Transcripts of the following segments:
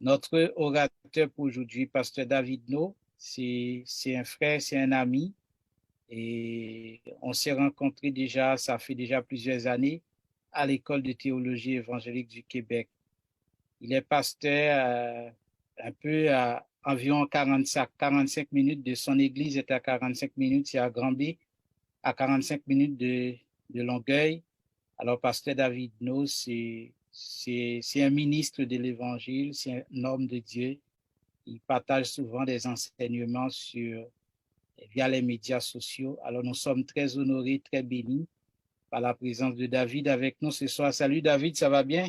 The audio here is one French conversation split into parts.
Notre orateur pour aujourd'hui, Pasteur David No, c'est un frère, c'est un ami. Et on s'est rencontrés déjà, ça fait déjà plusieurs années, à l'École de théologie évangélique du Québec. Il est pasteur un peu à environ 45 minutes de son église, est à 45 minutes, c'est à Granby, à 45 minutes de Longueuil. Alors, pasteur David No, c'est un ministre de l'Évangile, c'est un homme de Dieu. Il partage souvent des enseignements via les médias sociaux. Alors, nous sommes très honorés, très bénis par la présence de David avec nous ce soir. Salut David, ça va bien?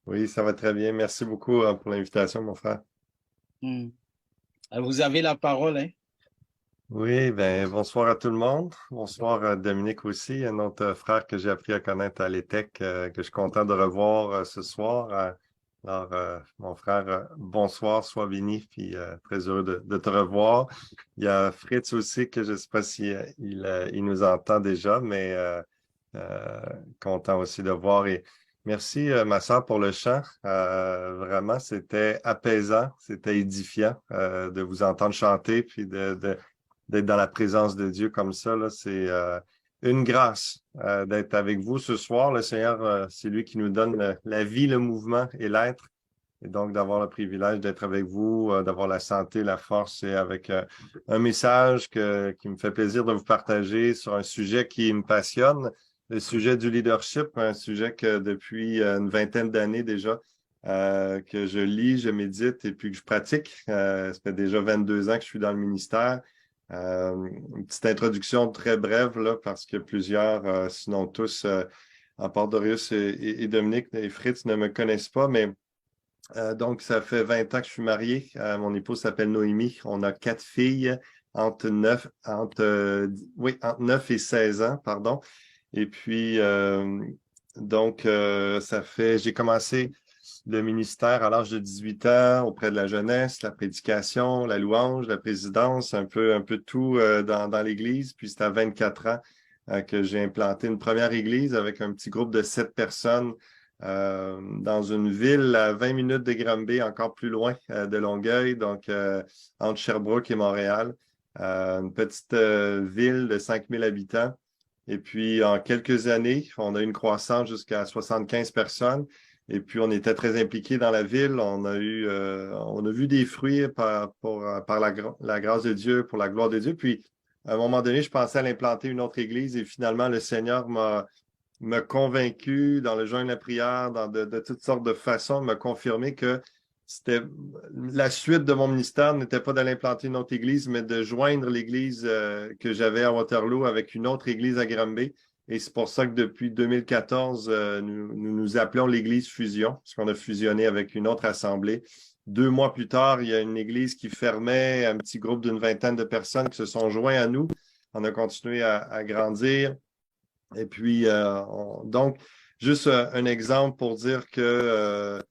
Oui, ça va très bien. Merci beaucoup pour l'invitation, mon frère. Hmm. Alors, vous avez la parole, hein? Oui, ben bonsoir à tout le monde. Bonsoir à Dominique aussi, un autre frère que j'ai appris à connaître à l'ETEC, que je suis content de revoir ce soir. Mon frère, bonsoir, sois béni, puis très heureux de te revoir. Il y a Fritz aussi, que je ne sais pas si il nous entend déjà, mais euh, content aussi de voir. Et merci, ma sœur, pour le chant. Vraiment, c'était apaisant, c'était édifiant de vous entendre chanter, puis d'être dans la présence de Dieu comme ça. Là, c'est une grâce d'être avec vous ce soir. Le Seigneur, c'est lui qui nous donne la vie, le mouvement et l'être. Et donc, d'avoir le privilège d'être avec vous, d'avoir la santé, la force et avec un message qui me fait plaisir de vous partager sur un sujet qui me passionne, le sujet du leadership, un sujet que depuis une vingtaine d'années déjà, que je lis, je médite et puis que je pratique. Ça fait déjà 22 ans que je suis dans le ministère. Une petite introduction très brève, là, parce que plusieurs, sinon tous, à part Dorius et Dominique et Fritz ne me connaissent pas, mais donc ça fait 20 ans que je suis marié. Mon épouse s'appelle Noémie. On a 4 filles entre 9 et 16 ans, pardon. Et puis, j'ai commencé le ministère à l'âge de 18 ans auprès de la jeunesse, la prédication, la louange, la présidence, un peu tout dans l'Église. Puis c'est à 24 ans que j'ai implanté une première église avec un petit groupe de 7 personnes dans une ville à 20 minutes de Granby, encore plus loin de Longueuil, donc entre Sherbrooke et Montréal. Une petite ville de 5000 habitants. Et puis, en quelques années, on a eu une croissance jusqu'à 75 personnes. Et puis, on était très impliqués dans la ville. On a vu des fruits par la grâce de Dieu, pour la gloire de Dieu. Puis, à un moment donné, je pensais à l'implanter une autre église et finalement, le Seigneur m'a convaincu dans le jeûne de la prière, de toutes sortes de façons, m'a confirmé que c'était la suite de mon ministère n'était pas d'aller implanter une autre église, mais de joindre l'église que j'avais à Waterloo avec une autre église à Granby. Et c'est pour ça que depuis 2014, nous appelons l'église Fusion, parce qu'on a fusionné avec une autre assemblée. 2 mois plus tard, il y a une église qui fermait, un petit groupe d'une vingtaine de personnes qui se sont joints à nous. On a continué à grandir. Et puis, donc, juste un exemple pour dire que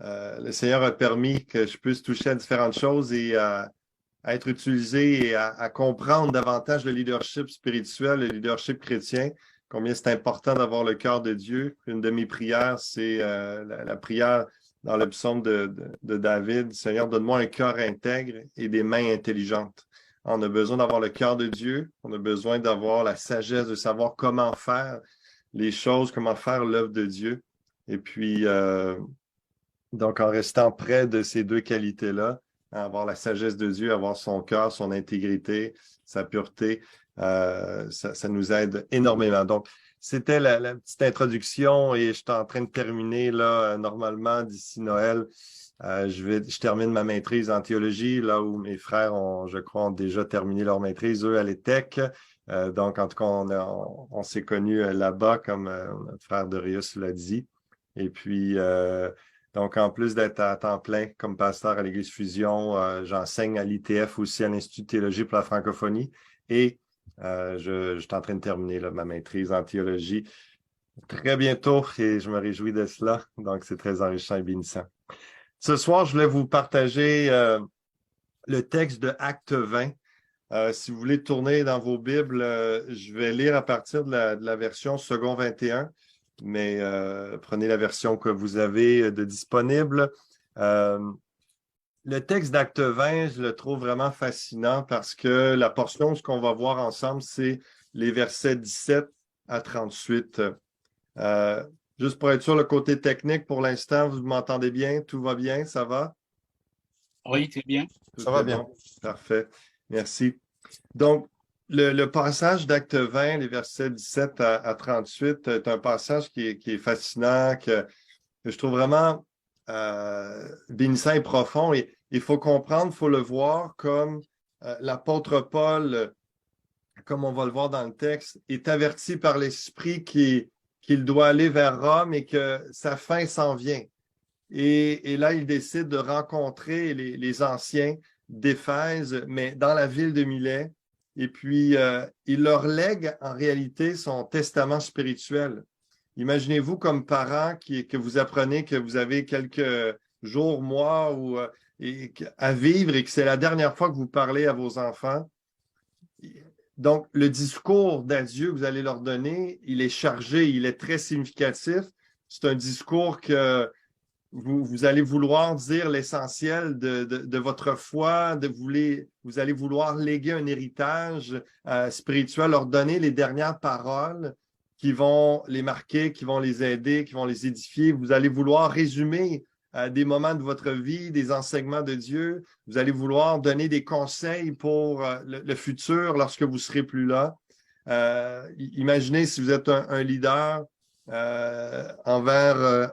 le Seigneur a permis que je puisse toucher à différentes choses et à être utilisé et à comprendre davantage le leadership spirituel, le leadership chrétien, combien c'est important d'avoir le cœur de Dieu. Une de mes prières, c'est la prière dans le psaume de David. Seigneur, donne-moi un cœur intègre et des mains intelligentes. On a besoin d'avoir le cœur de Dieu, on a besoin d'avoir la sagesse de savoir comment faire les choses, comment faire l'œuvre de Dieu. Et puis, donc, en restant près de ces deux qualités-là, avoir la sagesse de Dieu, avoir son cœur, son intégrité, sa pureté, ça nous aide énormément. Donc, c'était la petite introduction et je suis en train de terminer là, normalement d'ici Noël. Je termine ma maîtrise en théologie, là où mes frères je crois, ont déjà terminé leur maîtrise, eux, à l'ETEC. Donc, en tout cas, on s'est connus là-bas, comme notre frère Dorius l'a dit. Et puis, donc, en plus d'être à temps plein comme pasteur à l'Église Fusion, j'enseigne à l'ITF aussi, à l'Institut de théologie pour la francophonie. Et je suis en train de terminer là, ma maîtrise en théologie très bientôt et je me réjouis de cela. Donc, c'est très enrichissant et bénissant. Ce soir, je voulais vous partager le texte de Acte 20. Si vous voulez tourner dans vos Bibles, je vais lire à partir de la version second 21, mais prenez la version que vous avez de disponible. Le texte d'Acte 20, je le trouve vraiment fascinant parce que la portion, ce qu'on va voir ensemble, c'est les versets 17 à 38. Juste pour être sûr, le côté technique, pour l'instant, vous m'entendez bien? Tout va bien? Ça va? Oui, très bien. Ça va bien. Bon. Parfait. Merci. Donc, le passage d'Acte 20, les versets 17 à 38, est un passage qui est fascinant, que je trouve vraiment bénissant et profond. Et il faut comprendre, il faut le voir comme l'apôtre Paul, comme on va le voir dans le texte, est averti par l'Esprit qu'il doit aller vers Rome et que sa fin s'en vient. Et là, il décide de rencontrer les anciens d'Éphèse, mais dans la ville de Milet. Et puis, il leur lègue en réalité son testament spirituel. Imaginez-vous comme parent que vous apprenez que vous avez quelques jours, mois à vivre et que c'est la dernière fois que vous parlez à vos enfants. Donc, le discours d'adieu que vous allez leur donner, il est chargé, il est très significatif. C'est un discours que vous allez vouloir dire l'essentiel de votre foi, vous allez vouloir léguer un héritage spirituel, leur donner les dernières paroles qui vont les marquer, qui vont les aider, qui vont les édifier. Vous allez vouloir résumer des moments de votre vie, des enseignements de Dieu. Vous allez vouloir donner des conseils pour le futur lorsque vous ne serez plus là. Imaginez si vous êtes un leader envers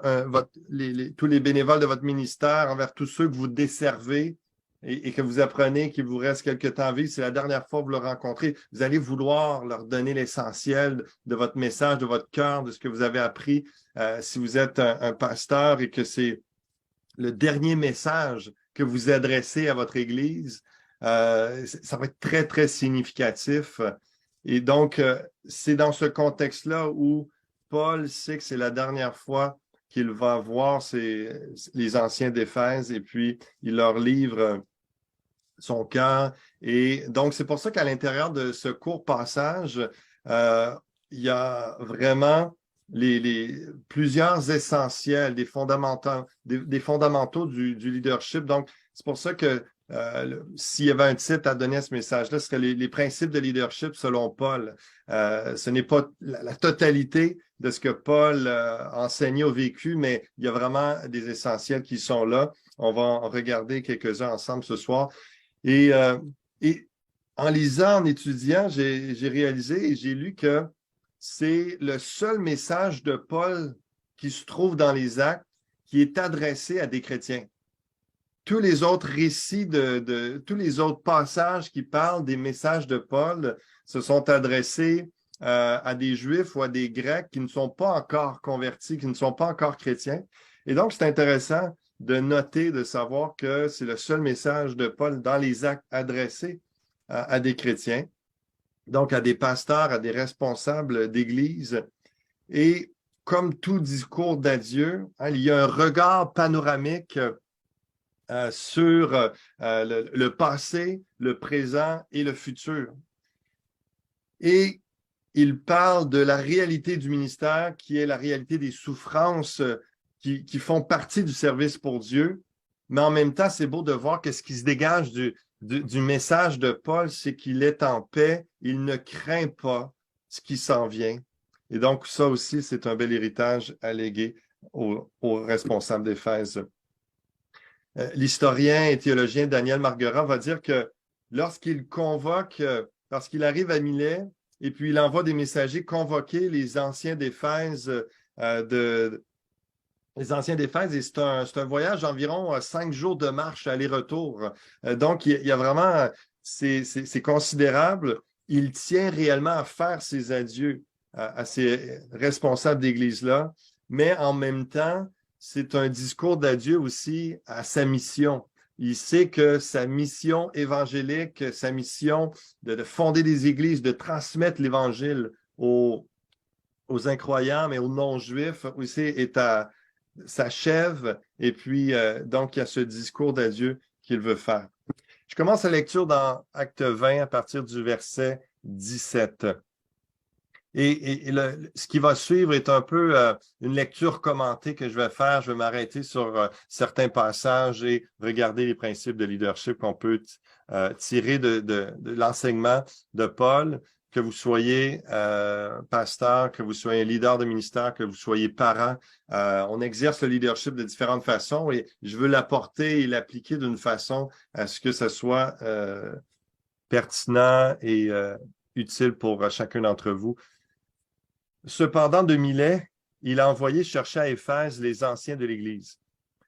tous les bénévoles de votre ministère, envers tous ceux que vous desservez et que vous apprenez qu'il vous reste quelques temps à vivre, c'est la dernière fois que vous le rencontrez, vous allez vouloir leur donner l'essentiel de votre message, de votre cœur, de ce que vous avez appris. Si vous êtes un pasteur et que c'est le dernier message que vous adressez à votre Église, ça va être très, très significatif. Et donc, c'est dans ce contexte-là où Paul sait que c'est la dernière fois qu'il va voir les anciens d'Éphèse et puis il leur livre son cœur. Et donc, c'est pour ça qu'à l'intérieur de ce court passage, il y a vraiment plusieurs essentiels, des fondamentaux du leadership. Donc, c'est pour ça que s'il y avait un titre à donner à ce message-là, ce serait les principes de leadership selon Paul. Ce n'est pas la totalité de ce que Paul enseignait au vécu, mais il y a vraiment des essentiels qui sont là. On va en regarder quelques-uns ensemble ce soir. Et en lisant, en étudiant, j'ai réalisé et j'ai lu que c'est le seul message de Paul qui se trouve dans les Actes qui est adressé à des chrétiens. Tous les autres récits tous les autres passages qui parlent des messages de Paul se sont adressés à des Juifs ou à des Grecs qui ne sont pas encore convertis, qui ne sont pas encore chrétiens. Et donc, c'est intéressant de noter, de savoir que c'est le seul message de Paul dans les Actes adressé à des chrétiens, donc à des pasteurs, à des responsables d'Église. Et comme tout discours d'adieu, il y a un regard panoramique sur le passé, le présent et le futur. Et il parle de la réalité du ministère, qui est la réalité des souffrances qui font partie du service pour Dieu. Mais en même temps, c'est beau de voir que ce qui se dégage du message de Paul, c'est qu'il est en paix, il ne craint pas ce qui s'en vient. Et donc, ça aussi, c'est un bel héritage à léguer aux responsables d'Éphèse. L'historien et théologien Daniel Marguerat va dire que lorsqu'il convoque, parce qu'il arrive à Milet, et puis il envoie des messagers convoquer les anciens d'Éphèse les anciens d'Éphèse, et c'est un voyage d'environ 5 jours de marche aller-retour. Donc, il y a vraiment, c'est considérable. Il tient réellement à faire ses adieux à ces responsables d'Église-là, mais en même temps, c'est un discours d'adieu aussi à sa mission. Il sait que sa mission évangélique, sa mission de fonder des églises, de transmettre l'Évangile aux incroyants, mais aux non-juifs aussi s'achève. Et puis, donc, il y a ce discours d'adieu qu'il veut faire. Je commence la lecture dans Acte 20 à partir du verset 17. Ce qui va suivre est un peu une lecture commentée que je vais faire. Je vais m'arrêter sur certains passages et regarder les principes de leadership qu'on peut tirer de l'enseignement de Paul, que vous soyez pasteur, que vous soyez leader de ministère, que vous soyez parent. On exerce le leadership de différentes façons et je veux l'apporter et l'appliquer d'une façon à ce que ce soit pertinent et utile pour chacun d'entre vous. Cependant, de Milet, il a envoyé chercher à Éphèse les anciens de l'Église.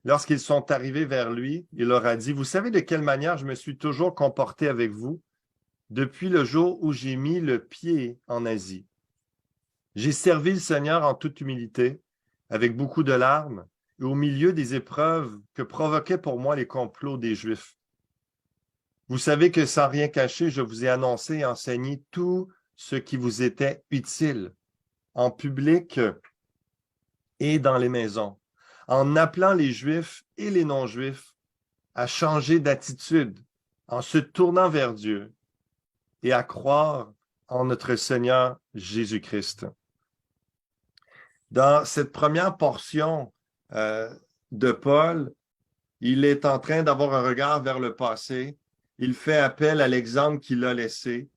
Lorsqu'ils sont arrivés vers lui, il leur a dit, « Vous savez de quelle manière je me suis toujours comporté avec vous depuis le jour où j'ai mis le pied en Asie. J'ai servi le Seigneur en toute humilité, avec beaucoup de larmes, et au milieu des épreuves que provoquaient pour moi les complots des Juifs. Vous savez que sans rien cacher, je vous ai annoncé et enseigné tout ce qui vous était utile, en public et dans les maisons, en appelant les Juifs et les non-Juifs à changer d'attitude, en se tournant vers Dieu et à croire en notre Seigneur Jésus-Christ. » Dans cette première portion de Paul, il est en train d'avoir un regard vers le passé. Il fait appel à l'exemple qu'il a laissé.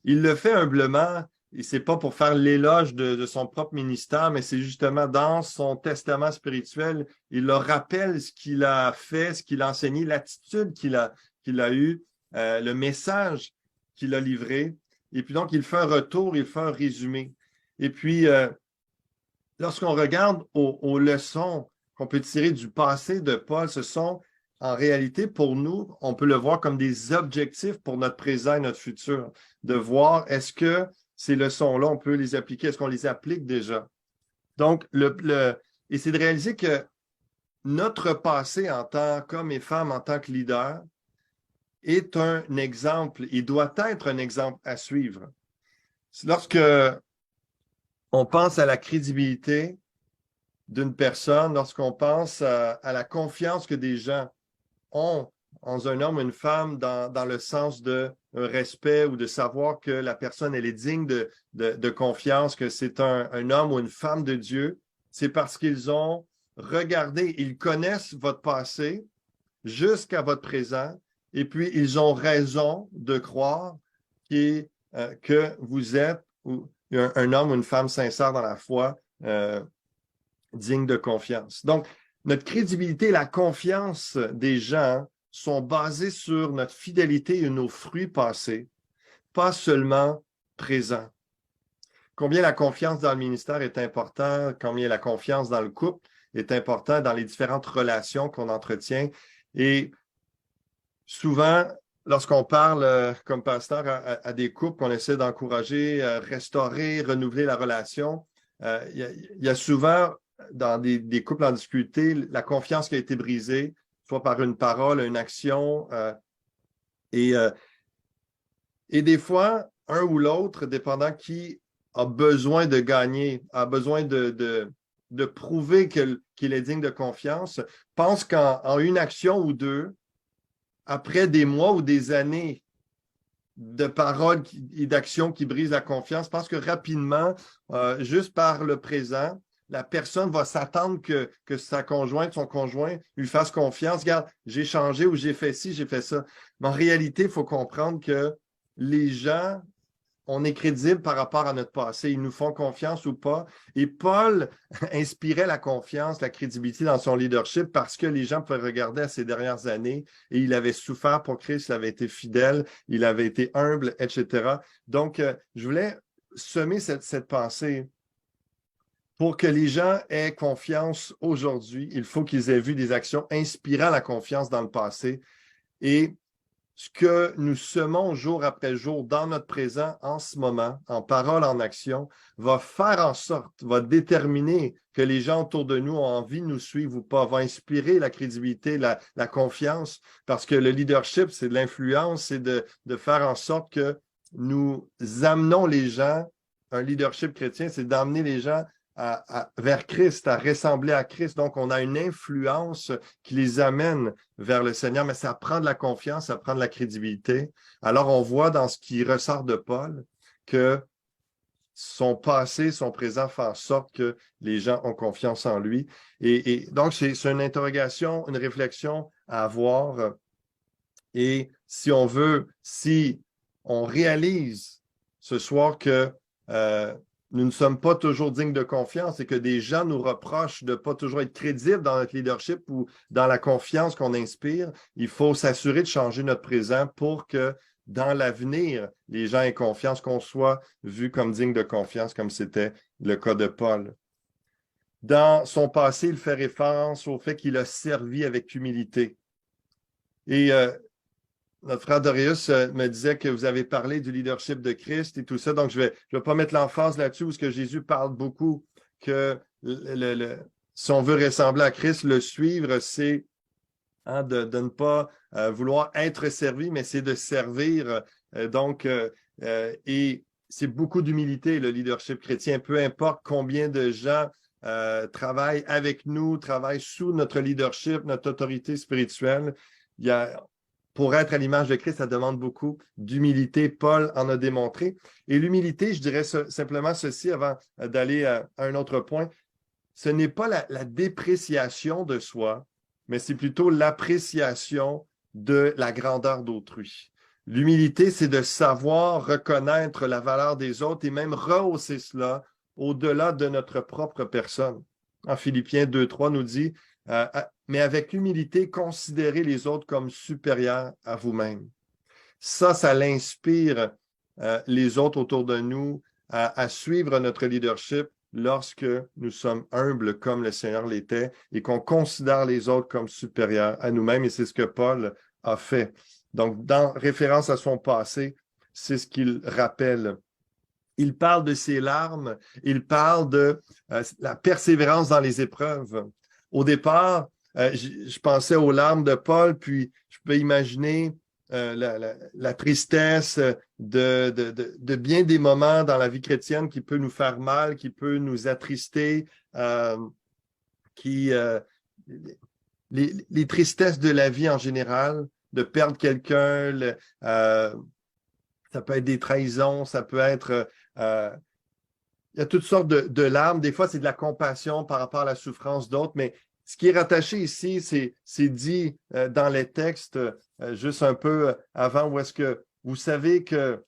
Il le fait humblement, et c'est pas pour faire l'éloge de son propre ministère, mais c'est justement dans son testament spirituel, il leur rappelle ce qu'il a fait, ce qu'il a enseigné, l'attitude qu'il a eue, le message qu'il a livré. Et puis donc, il fait un retour, il fait un résumé. Et puis, lorsqu'on regarde aux leçons qu'on peut tirer du passé de Paul, ce sont en réalité pour nous, on peut le voir comme des objectifs pour notre présent et notre futur, de voir est-ce que ces leçons-là, on peut les appliquer, est-ce qu'on les applique déjà? Donc, et c'est de réaliser que notre passé en tant qu'homme et femme, en tant que leader, est un exemple, il doit être un exemple à suivre. Lorsque on pense à la crédibilité d'une personne, lorsqu'on pense à la confiance que des gens ont en un homme ou une femme dans le sens de un respect ou de savoir que la personne elle est digne de confiance, que c'est un homme ou une femme de Dieu, c'est parce qu'ils ont regardé, ils connaissent votre passé jusqu'à votre présent, et puis ils ont raison de croire que vous êtes un homme ou une femme sincère dans la foi, digne de confiance. Donc, notre crédibilité et la confiance des gens sont basées sur notre fidélité et nos fruits passés, pas seulement présents. Combien la confiance dans le ministère est importante, combien la confiance dans le couple est importante dans les différentes relations qu'on entretient. Et souvent, lorsqu'on parle comme pasteur à des couples qu'on essaie d'encourager, restaurer, renouveler la relation, il y a souvent dans des couples en difficulté, la confiance qui a été brisée, soit par une parole, une action. Et des fois, un ou l'autre, dépendant qui a besoin de gagner, a besoin de prouver qu'il est digne de confiance, pense qu'en une action ou deux, après des mois ou des années de paroles et d'actions qui brisent la confiance, pense que rapidement, juste par le présent, la personne va s'attendre que sa conjointe, son conjoint lui fasse confiance. Regarde, j'ai changé ou j'ai fait ci, j'ai fait ça. Mais en réalité, il faut comprendre que les gens, on est crédible par rapport à notre passé. Ils nous font confiance ou pas. Et Paul inspirait la confiance, la crédibilité dans son leadership parce que les gens peuvent regarder à ces dernières années et il avait souffert pour Christ, il avait été fidèle, il avait été humble, etc. Donc, je voulais semer cette pensée. Pour que les gens aient confiance aujourd'hui, il faut qu'ils aient vu des actions inspirant la confiance dans le passé. Et ce que nous semons jour après jour dans notre présent, en ce moment, en parole, en action, va faire en sorte, va déterminer que les gens autour de nous ont envie de nous suivre ou pas, va inspirer la crédibilité, la confiance, parce que le leadership, c'est de l'influence, c'est de faire en sorte que nous amenons les gens, un leadership chrétien, c'est d'amener les gens vers Christ, à ressembler à Christ. Donc, on a une influence qui les amène vers le Seigneur, mais ça prend de la confiance, ça prend de la crédibilité. Alors, on voit dans ce qui ressort de Paul que son passé, son présent fait en sorte que les gens ont confiance en lui. Et donc, c'est une interrogation, une réflexion à avoir. Et si on veut, si on réalise ce soir que nous ne sommes pas toujours dignes de confiance et que des gens nous reprochent de ne pas toujours être crédibles dans notre leadership ou dans la confiance qu'on inspire, il faut s'assurer de changer notre présent pour que dans l'avenir, les gens aient confiance, qu'on soit vu comme digne de confiance, comme c'était le cas de Paul. Dans son passé, il fait référence au fait qu'il a servi avec humilité. Et notre frère Dorius me disait que vous avez parlé du leadership de Christ et tout ça, donc je vais pas mettre l'emphase là-dessus parce que Jésus parle beaucoup que si on veut ressembler à Christ, le suivre, c'est de ne pas vouloir être servi, mais c'est de servir. Et c'est beaucoup d'humilité, le leadership chrétien, peu importe combien de gens travaillent avec nous, travaillent sous notre leadership, notre autorité spirituelle. Pour être à l'image de Christ, ça demande beaucoup d'humilité. Paul en a démontré. Et l'humilité, je dirais simplement ceci avant d'aller à un autre point. Ce n'est pas la dépréciation de soi, mais c'est plutôt l'appréciation de la grandeur d'autrui. L'humilité, c'est de savoir reconnaître la valeur des autres et même rehausser cela au-delà de notre propre personne. En Philippiens 2.3 nous dit mais avec humilité, considérez les autres comme supérieurs à vous-même. Ça l'inspire les autres autour de nous à suivre notre leadership lorsque nous sommes humbles comme le Seigneur l'était et qu'on considère les autres comme supérieurs à nous-mêmes. Et c'est ce que Paul a fait. Donc, dans référence à son passé, c'est ce qu'il rappelle. Il parle de ses larmes, il parle de la persévérance dans les épreuves. Au départ, je pensais aux larmes de Paul, puis je peux imaginer la tristesse de bien des moments dans la vie chrétienne qui peut nous faire mal, qui peut nous attrister, les tristesses de la vie en général, de perdre quelqu'un, ça peut être des trahisons, ça peut être... il y a toutes sortes de larmes. Des fois, c'est de la compassion par rapport à la souffrance d'autres, mais ce qui est rattaché ici, c'est dit dans les textes, juste un peu avant, où est-ce que vous savez que,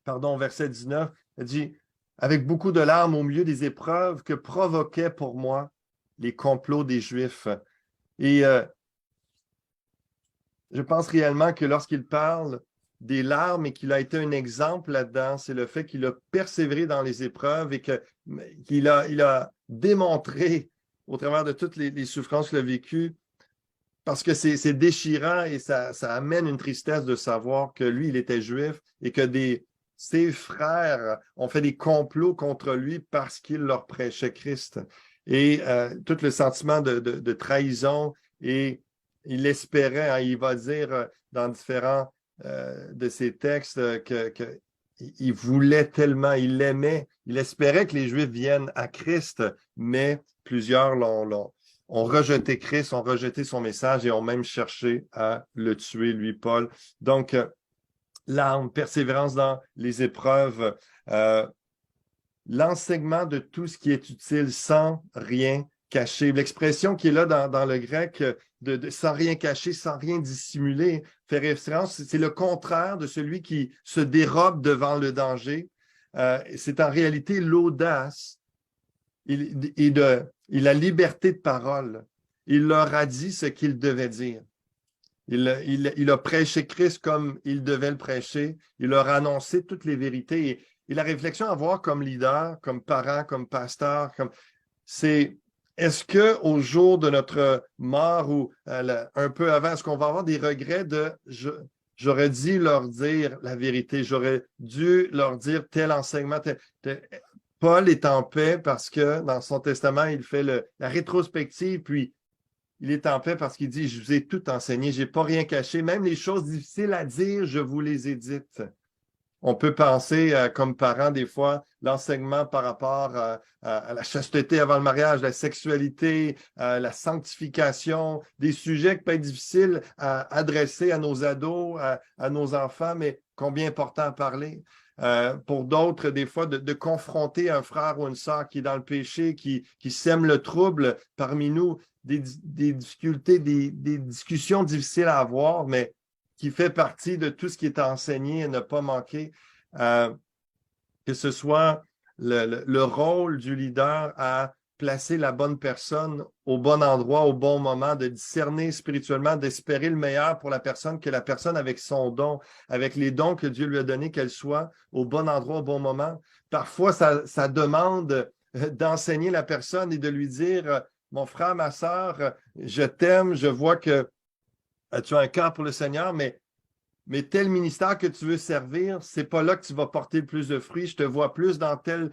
pardon, verset 19, il dit « Avec beaucoup de larmes au milieu des épreuves que provoquaient pour moi les complots des Juifs. » Et je pense réellement que lorsqu'il parle des larmes et qu'il a été un exemple là-dedans, c'est le fait qu'il a persévéré dans les épreuves et qu'il a démontré au travers de toutes les souffrances qu'il a vécues, parce que c'est déchirant et ça amène une tristesse de savoir que lui, il était juif et que ses frères ont fait des complots contre lui parce qu'il leur prêchait Christ. Et tout le sentiment de trahison, et il espérait, il va dire dans différents de ses textes qu'il voulait tellement, il l'aimait, il espérait que les Juifs viennent à Christ, mais plusieurs ont rejeté Christ, ont rejeté son message et ont même cherché à le tuer, lui, Paul. Donc, larmes, persévérance dans les épreuves, l'enseignement de tout ce qui est utile sans rien cacher. L'expression qui est là dans le grec de sans rien cacher, sans rien dissimuler, fait référence, c'est le contraire de celui qui se dérobe devant le danger. C'est en réalité l'audace et la liberté de parole. Il leur a dit ce qu'il devait dire. Il a prêché Christ comme il devait le prêcher. Il leur a annoncé toutes les vérités. Et la réflexion à avoir comme leader, comme parent, comme pasteur, c'est est-ce qu'au jour de notre mort ou un peu avant, est-ce qu'on va avoir des regrets j'aurais dû leur dire la vérité, j'aurais dû leur dire tel enseignement. Paul est en paix parce que dans son testament, il fait la rétrospective, puis il est en paix parce qu'il dit, je vous ai tout enseigné, je n'ai pas rien caché, même les choses difficiles à dire, je vous les ai dites. On peut penser, comme parents, des fois, l'enseignement par rapport à la chasteté avant le mariage, la sexualité, la sanctification, des sujets qui peuvent être difficiles à adresser à nos ados, à nos enfants, mais combien important à parler. Pour d'autres, des fois, de confronter un frère ou une sœur qui est dans le péché, qui sème le trouble parmi nous, des difficultés, des discussions difficiles à avoir, mais qui fait partie de tout ce qui est enseigné et ne pas manquer. Que ce soit le rôle du leader à placer la bonne personne au bon endroit, au bon moment, de discerner spirituellement, d'espérer le meilleur pour la personne, que la personne avec son don, avec les dons que Dieu lui a donnés, qu'elle soit au bon endroit, au bon moment. Parfois, ça demande d'enseigner la personne et de lui dire, mon frère, ma sœur, je t'aime, je vois que tu as un cœur pour le Seigneur, mais tel ministère que tu veux servir, c'est pas là que tu vas porter le plus de fruits. Je te vois plus dans tel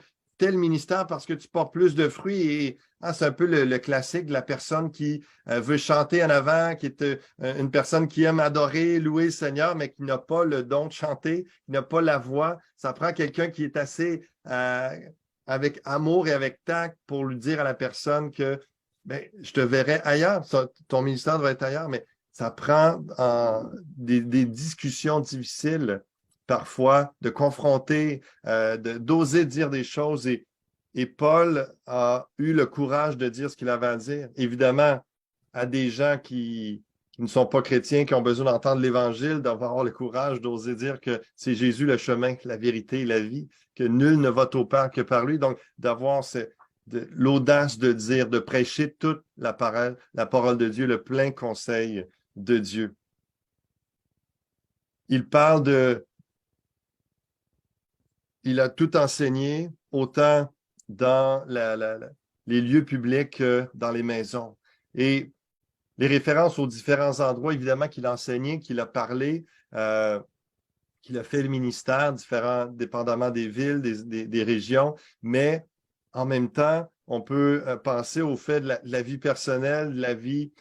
ministère parce que tu portes plus de fruits. Et c'est un peu le classique de la personne qui veut chanter en avant, qui est une personne qui aime adorer, louer le Seigneur, mais qui n'a pas le don de chanter, qui n'a pas la voix. Ça prend quelqu'un qui est assez avec amour et avec tact pour lui dire à la personne que je te verrai ailleurs. Ton ministère doit être ailleurs, mais ça prend des discussions difficiles, parfois, de confronter, d'oser dire des choses. Et Paul a eu le courage de dire ce qu'il avait à dire. Évidemment, à des gens qui ne sont pas chrétiens, qui ont besoin d'entendre l'Évangile, d'avoir le courage d'oser dire que c'est Jésus le chemin, la vérité et la vie, que nul ne va au Père que par lui. Donc, d'avoir l'audace de dire, de prêcher toute la parole de Dieu, le plein conseil de Dieu. Il a tout enseigné, autant dans les lieux publics que dans les maisons. Et les références aux différents endroits, évidemment, qu'il a enseigné, qu'il a parlé, qu'il a fait le ministère, différents, dépendamment des villes, des régions, mais en même temps, on peut penser au fait de la vie personnelle, de la vie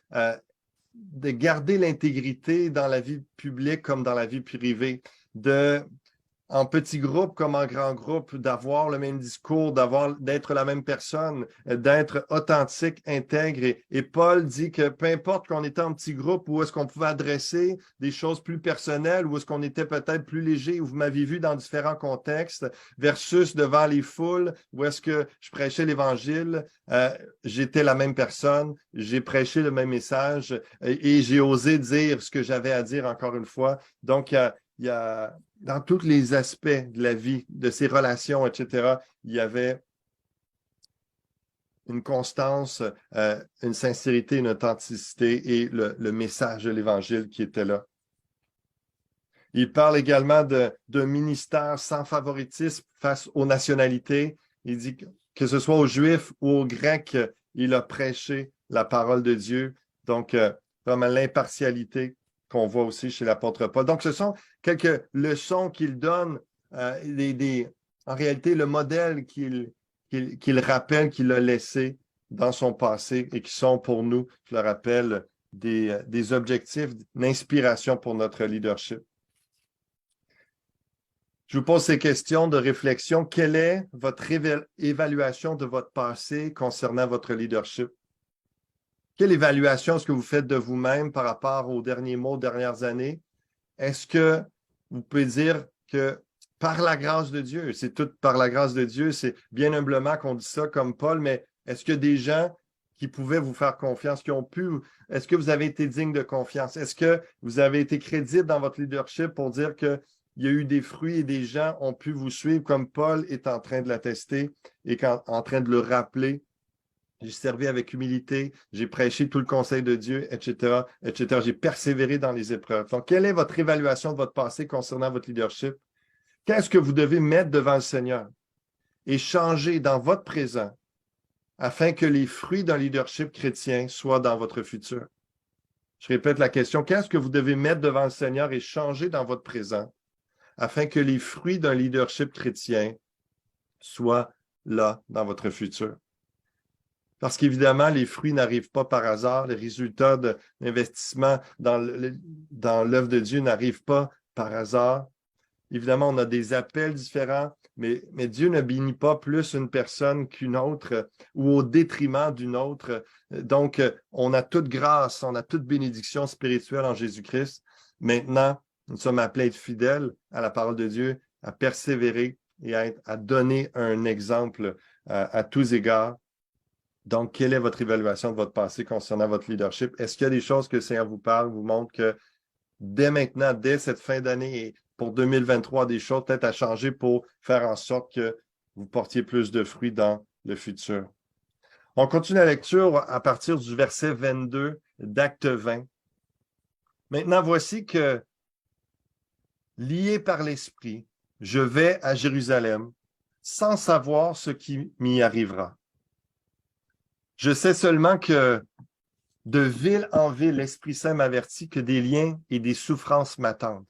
de garder l'intégrité dans la vie publique comme dans la vie privée, en petit groupe comme en grand groupe, d'avoir le même discours, d'être la même personne, d'être authentique, intègre. Et Paul dit que peu importe qu'on était en petit groupe, où est-ce qu'on pouvait adresser des choses plus personnelles, où est-ce qu'on était peut-être plus léger, où vous m'aviez vu dans différents contextes, versus devant les foules, où est-ce que je prêchais l'Évangile, j'étais la même personne, j'ai prêché le même message et j'ai osé dire ce que j'avais à dire encore une fois. Donc, il y a dans tous les aspects de la vie, de ses relations, etc., il y avait une constance, une sincérité, une authenticité et le message de l'Évangile qui était là. Il parle également d'un ministère sans favoritisme face aux nationalités. Il dit que ce soit aux Juifs ou aux Grecs, il a prêché la parole de Dieu. Donc, vraiment l'impartialité qu'on voit aussi chez l'apôtre Paul. Donc, ce sont quelques leçons qu'il donne, en réalité, le modèle qu'il rappelle, qu'il a laissé dans son passé et qui sont pour nous, je le rappelle, des objectifs, une inspiration pour notre leadership. Je vous pose ces questions de réflexion. Quelle est votre évaluation de votre passé concernant votre leadership? Quelle évaluation est-ce que vous faites de vous-même par rapport aux derniers mois, aux dernières années? Est-ce que vous pouvez dire que par la grâce de Dieu, c'est tout par la grâce de Dieu, c'est bien humblement qu'on dit ça comme Paul, mais est-ce que des gens qui pouvaient vous faire confiance, est-ce que vous avez été digne de confiance? Est-ce que vous avez été crédible dans votre leadership pour dire qu'il y a eu des fruits et des gens ont pu vous suivre comme Paul est en train de l'attester et en train de le rappeler? J'ai servi avec humilité, j'ai prêché tout le conseil de Dieu, etc., etc. J'ai persévéré dans les épreuves. Donc, quelle est votre évaluation de votre passé concernant votre leadership? Qu'est-ce que vous devez mettre devant le Seigneur et changer dans votre présent afin que les fruits d'un leadership chrétien soient dans votre futur? Je répète la question. Qu'est-ce que vous devez mettre devant le Seigneur et changer dans votre présent afin que les fruits d'un leadership chrétien soient là dans votre futur? Parce qu'évidemment, les fruits n'arrivent pas par hasard. Les résultats de l'investissement dans l'œuvre de Dieu n'arrivent pas par hasard. Évidemment, on a des appels différents, mais Dieu ne bénit pas plus une personne qu'une autre ou au détriment d'une autre. Donc, on a toute grâce, on a toute bénédiction spirituelle en Jésus-Christ. Maintenant, nous sommes appelés à être fidèles à la parole de Dieu, à persévérer et à donner un exemple à tous égards. Donc, quelle est votre évaluation de votre passé concernant votre leadership? Est-ce qu'il y a des choses que le Seigneur vous parle, vous montre que dès maintenant, dès cette fin d'année et pour 2023, des choses peut-être à changer pour faire en sorte que vous portiez plus de fruits dans le futur? On continue la lecture à partir du verset 22 d'Acte 20. Maintenant, voici que, lié par l'Esprit, je vais à Jérusalem sans savoir ce qui m'y arrivera. Je sais seulement que de ville en ville, l'Esprit Saint m'avertit que des liens et des souffrances m'attendent.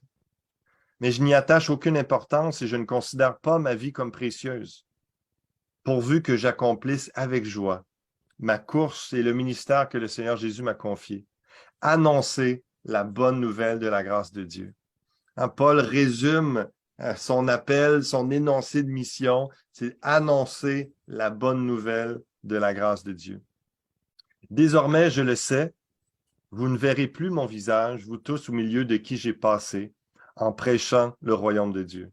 Mais je n'y attache aucune importance et je ne considère pas ma vie comme précieuse, pourvu que j'accomplisse avec joie ma course et le ministère que le Seigneur Jésus m'a confié. Annoncer la bonne nouvelle de la grâce de Dieu. Paul résume son appel, son énoncé de mission, c'est annoncer la bonne nouvelle de la grâce de Dieu. Désormais, je le sais, vous ne verrez plus mon visage, vous tous au milieu de qui j'ai passé, en prêchant le royaume de Dieu.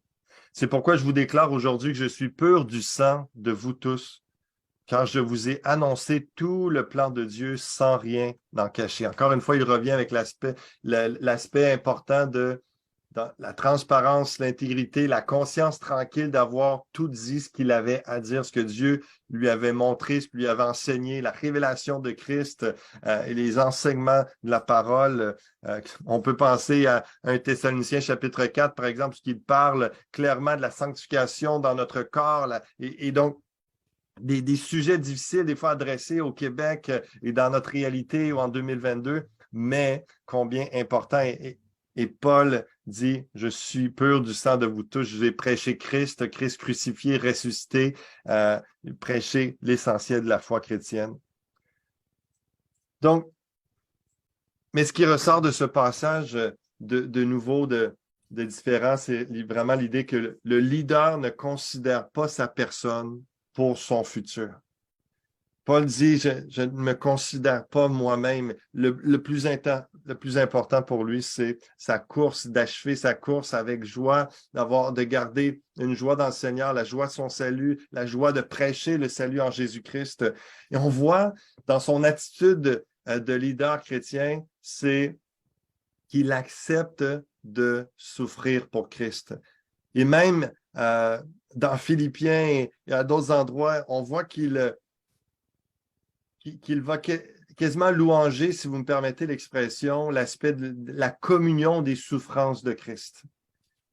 C'est pourquoi je vous déclare aujourd'hui que je suis pur du sang de vous tous, car je vous ai annoncé tout le plan de Dieu sans rien en cacher. Encore une fois, il revient avec l'aspect important de la transparence, l'intégrité, la conscience tranquille d'avoir tout dit ce qu'il avait à dire, ce que Dieu lui avait montré, ce qu'il lui avait enseigné, la révélation de Christ et les enseignements de la parole. On peut penser à 1 Thessaloniciens chapitre 4, par exemple, qui parle clairement de la sanctification dans notre corps. Et donc, des sujets difficiles des fois adressés au Québec et dans notre réalité ou en 2022, mais combien important. Et Paul dit, je suis pur du sang de vous tous, je vais prêcher Christ, Christ crucifié, ressuscité, prêcher l'essentiel de la foi chrétienne. Donc, mais ce qui ressort de ce passage de nouveau de différent, c'est vraiment l'idée que le leader ne considère pas sa personne pour son futur. Paul dit, je ne me considère pas moi-même. Le plus important pour lui, c'est sa course, d'achever sa course avec joie, de garder une joie dans le Seigneur, la joie de son salut, la joie de prêcher le salut en Jésus-Christ. Et on voit dans son attitude de leader chrétien, c'est qu'il accepte de souffrir pour Christ. Et même dans Philippiens et à d'autres endroits, on voit qu'il va quasiment louanger, si vous me permettez l'expression, l'aspect de la communion des souffrances de Christ.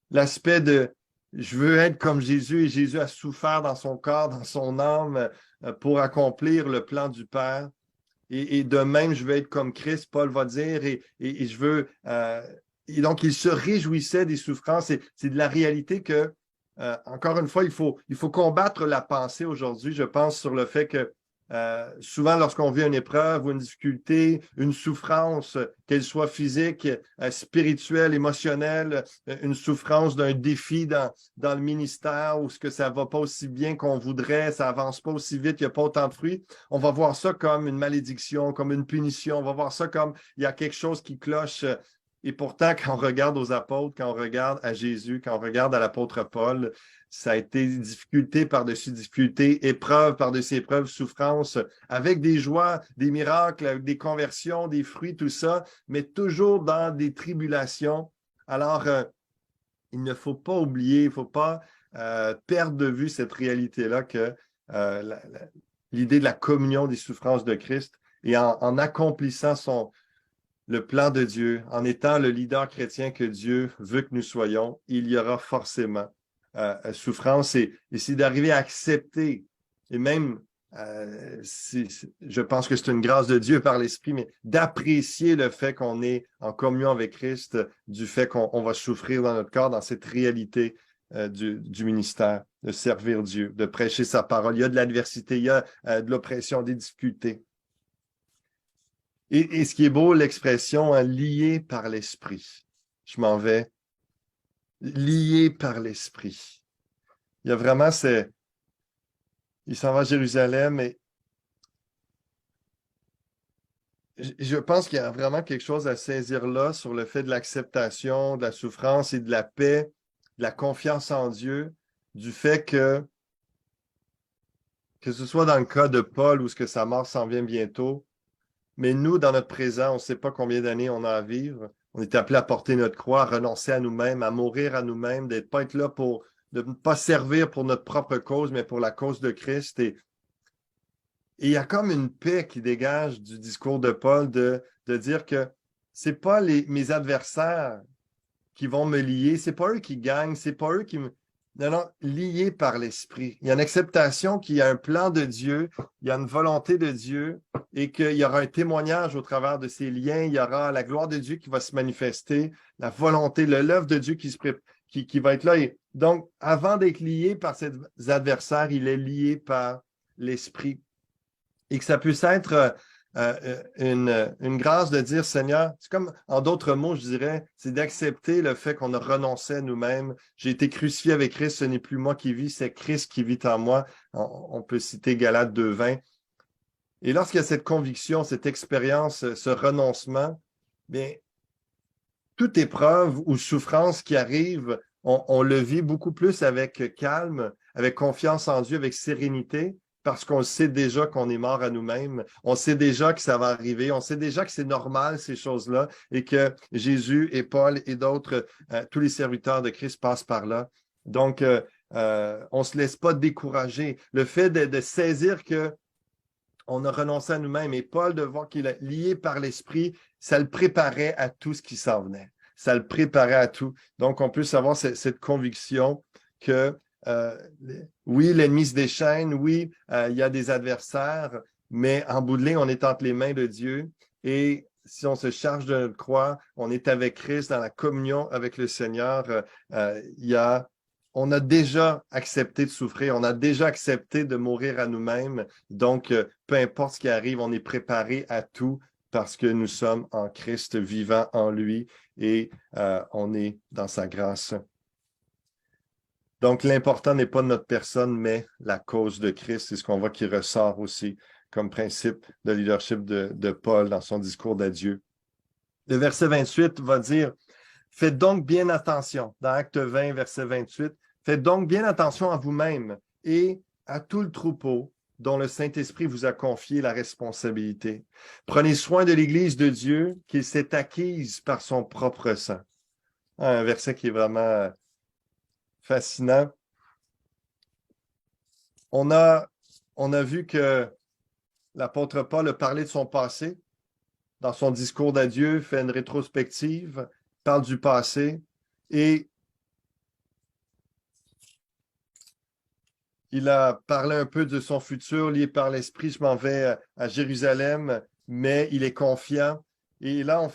L'aspect de je veux être comme Jésus et Jésus a souffert dans son corps, dans son âme pour accomplir le plan du Père. Et de même, je veux être comme Christ, Paul va dire, et je veux... et donc, il se réjouissait des souffrances. C'est de la réalité que, encore une fois, il faut combattre la pensée aujourd'hui, je pense, sur le fait que souvent, lorsqu'on vit une épreuve ou une difficulté, une souffrance, qu'elle soit physique, spirituelle, émotionnelle, une souffrance d'un défi dans le ministère où ce que ça ne va pas aussi bien qu'on voudrait, ça avance pas aussi vite, il n'y a pas autant de fruits, on va voir ça comme une malédiction, comme une punition, on va voir ça comme il y a quelque chose qui cloche. Et pourtant, quand on regarde aux apôtres, quand on regarde à Jésus, quand on regarde à l'apôtre Paul, ça a été difficulté par-dessus difficulté, épreuve par-dessus épreuve, souffrance, avec des joies, des miracles, avec des conversions, des fruits, tout ça, mais toujours dans des tribulations. Alors, il ne faut pas oublier, il ne faut pas perdre de vue cette réalité-là que l'idée de la communion des souffrances de Christ et en accomplissant le plan de Dieu, en étant le leader chrétien que Dieu veut que nous soyons, il y aura forcément souffrance et c'est d'arriver à accepter et même, je pense que c'est une grâce de Dieu par l'Esprit, mais d'apprécier le fait qu'on est en communion avec Christ, du fait qu'on va souffrir dans notre corps, dans cette réalité du ministère, de servir Dieu, de prêcher sa parole. Il y a de l'adversité, il y a de l'oppression, des difficultés. Et ce qui est beau, l'expression lié par l'Esprit. Je m'en vais. Lié par l'Esprit. Il y a vraiment il s'en va à Jérusalem et je pense qu'il y a vraiment quelque chose à saisir là sur le fait de l'acceptation, de la souffrance et de la paix la confiance en Dieu, du fait que ce soit dans le cas de Paul où ce que sa mort s'en vient bientôt, mais nous, dans notre présent, on ne sait pas combien d'années on a à vivre. On est appelé à porter notre croix, à renoncer à nous-mêmes, à mourir à nous-mêmes, d'être pas être là pour, de ne pas servir pour notre propre cause, mais pour la cause de Christ. Et il y a comme une paix qui dégage du discours de Paul de dire que c'est pas mes adversaires qui vont me lier, c'est pas eux qui gagnent, c'est pas eux qui me... Non, non, liés par l'Esprit. Il y a une acceptation qu'il y a un plan de Dieu, il y a une volonté de Dieu et qu'il y aura un témoignage au travers de ces liens, il y aura la gloire de Dieu qui va se manifester, la volonté, l'œuvre de Dieu qui va être là. Et donc, avant d'être lié par ses adversaires, il est lié par l'Esprit. Et que ça puisse être une grâce de dire, Seigneur, c'est comme, en d'autres mots, je dirais, c'est d'accepter le fait qu'on a renoncé à nous-mêmes. J'ai été crucifié avec Christ, ce n'est plus moi qui vis, c'est Christ qui vit en moi. On peut citer Galates 2:20. Et lorsqu'il y a cette conviction, cette expérience, ce renoncement, bien, toute épreuve ou souffrance qui arrive, on le vit beaucoup plus avec calme, avec confiance en Dieu, avec sérénité, parce qu'on sait déjà qu'on est mort à nous-mêmes, on sait déjà que ça va arriver, on sait déjà que c'est normal ces choses-là et que Jésus et Paul et d'autres, tous les serviteurs de Christ passent par là. Donc, on ne se laisse pas décourager. Le fait de saisir que on a renoncé à nous-mêmes et Paul, de voir qu'il est lié par l'Esprit, ça le préparait à tout ce qui s'en venait. Ça le préparait à tout. Donc, on peut savoir cette conviction que oui, l'ennemi se déchaîne, oui, il y a des adversaires, mais en bout de ligne, on est entre les mains de Dieu et si on se charge de notre croix, on est avec Christ dans la communion avec le Seigneur. On a déjà accepté de souffrir, on a déjà accepté de mourir à nous-mêmes. Donc, peu importe ce qui arrive, on est préparé à tout parce que nous sommes en Christ, vivant en lui et on est dans sa grâce. Donc, l'important n'est pas notre personne, mais la cause de Christ. C'est ce qu'on voit qui ressort aussi comme principe de leadership de Paul dans son discours d'adieu. Le verset 28 va dire, « Faites donc bien attention », dans Acte 20, verset 28, « Faites donc bien attention à vous-même et à tout le troupeau dont le Saint-Esprit vous a confié la responsabilité. Prenez soin de l'Église de Dieu qu'il s'est acquise par son propre sang. » Un verset qui est vraiment fascinant. On a vu que l'apôtre Paul a parlé de son passé. Dans son discours d'adieu, fait une rétrospective, parle du passé et il a parlé un peu de son futur lié par l'Esprit. Je m'en vais à Jérusalem, mais il est confiant. Et là,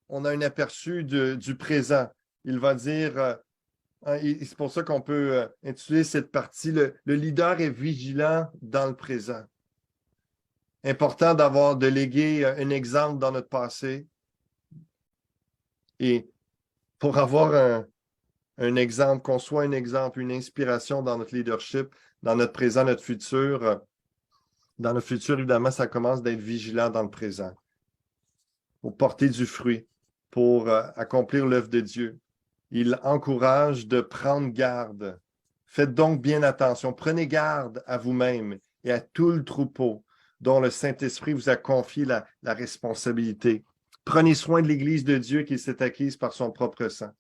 on a un aperçu du présent. Il va dire, c'est pour ça qu'on peut intituler cette partie, le leader est vigilant dans le présent. Important de léguer un exemple dans notre passé. Et pour avoir un exemple, qu'on soit un exemple, une inspiration dans notre leadership, dans notre présent, notre futur. Dans le futur, évidemment, ça commence d'être vigilant dans le présent. Pour porter du fruit, pour accomplir l'œuvre de Dieu. Il encourage de prendre garde. Faites donc bien attention. Prenez garde à vous-même et à tout le troupeau dont le Saint-Esprit vous a confié la responsabilité. Prenez soin de l'Église de Dieu qui s'est acquise par son propre sang.